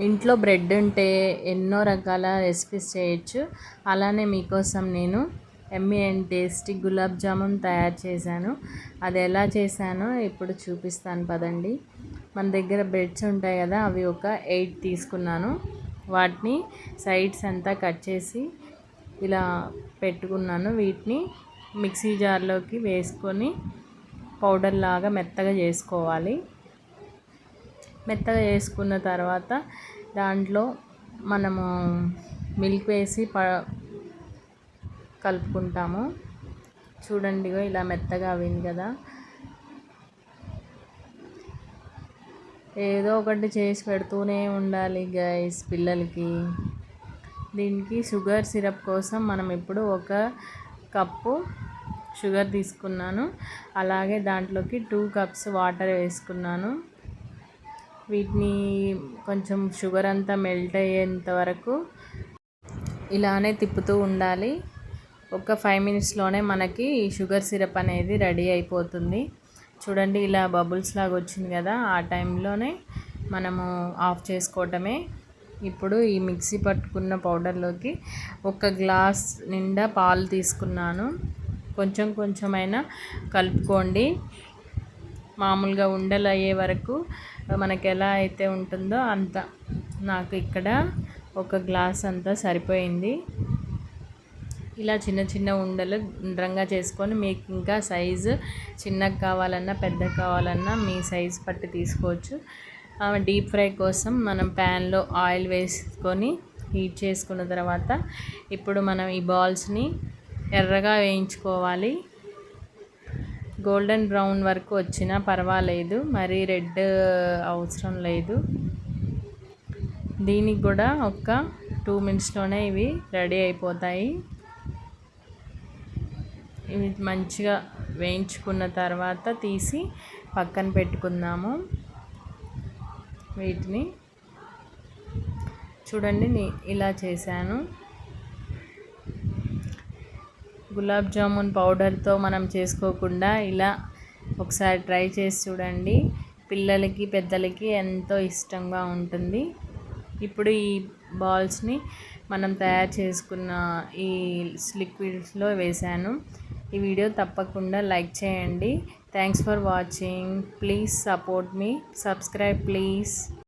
ఇంట్లో బ్రెడ్ ఉంటే ఎన్నో రకాల రెసిపీస్ చేయొచ్చు. అలానే మీకోసం నేను యమ్మీ అండ్ టేస్టీ గులాబ్ జామున్ తయారు చేశాను. అది ఎలా చేశానో ఇప్పుడు చూపిస్తాను పదండి. మన దగ్గర బ్రెడ్స్ ఉంటాయి కదా, అవి ఒక 8 తీసుకున్నాను. వాటిని సైడ్స్ అంతా కట్ చేసి ఇలా పెట్టుకున్నాను. వీటిని మిక్సీ జార్లోకి వేసుకొని పౌడర్ లాగా మెత్తగా చేసుకోవాలి. మెత్తగా చేసుకున్న తర్వాత దాంట్లో మనము మిల్క్ వేసి కలుపుకుంటాము. చూడండి, ఇలా మెత్తగా అయింది కదా. ఏదో ఒకటి చేసి పెడుతూనే ఉండాలి గైస్ పిల్లలకి. దీనికి షుగర్ సిరప్ కోసం మనం ఇప్పుడు 1 కప్పు షుగర్ తీసుకున్నాను. అలాగే దాంట్లోకి 2 కప్స్ వాటర్ వేసుకున్నాను. వీటిని కొంచెం షుగర్ అంతా మెల్ట్ అయ్యేంత వరకు ఇలానే తిప్పుతూ ఉండాలి. ఒక 5 మినిట్స్లోనే మనకి షుగర్ సిరప్ అనేది రెడీ అయిపోతుంది. చూడండి, ఇలా బబుల్స్ లాగా వచ్చింది కదా, ఆ టైంలోనే మనము ఆఫ్ చేసుకోవటమే. ఇప్పుడు ఈ మిక్సీ పట్టుకున్న పౌడర్లోకి 1 గ్లాస్ నిండా పాలు తీసుకున్నాను. కొంచెం కొంచెమైనా కలుపుకోండి. మామూలుగా ఉండలు అయ్యే వరకు మనకి ఎలా అయితే ఉంటుందో అంత. నాకు ఇక్కడ 1 గ్లాస్ అంతా సరిపోయింది. ఇలా చిన్న చిన్న ఉండలు గుండ్రంగా చేసుకొని, మీకు ఇంకా సైజు చిన్నగా కావాలన్నా పెద్దగా కావాలన్నా మీ సైజు పట్టి తీసుకోవచ్చు. డీప్ ఫ్రై కోసం మనం ప్యాన్లో ఆయిల్ వేసుకొని హీట్ చేసుకున్న తర్వాత ఇప్పుడు మనం ఈ బాల్స్ని ఎర్రగా వేయించుకోవాలి. గోల్డెన్ బ్రౌన్ వరకు వచ్చినా పర్వాలేదు, మరీ రెడ్ అవసరం లేదు. దీనికి కూడా ఒక 2 మినిట్స్లోనే ఇవి రెడీ అయిపోతాయి. ఇవి మంచిగా వేయించుకున్న తర్వాత తీసి పక్కన పెట్టుకుందాము. వీటిని చూడండి, ఇలా చేశాను. గులాబ్ జామున్ పౌడర్తో మనం చేసుకోకుండా ఇలా ఒకసారి ట్రై చేసి చూడండి. పిల్లలకి పెద్దలకి ఎంతో ఇష్టంగా ఉంటుంది. ఇప్పుడు ఈ బాల్స్ని మనం తయారు చేసుకున్న ఈ లిక్విడ్స్లో వేసాను. ఈ వీడియో తప్పకుండా లైక్ చేయండి. Thanks for watching. Please support me. Subscribe please.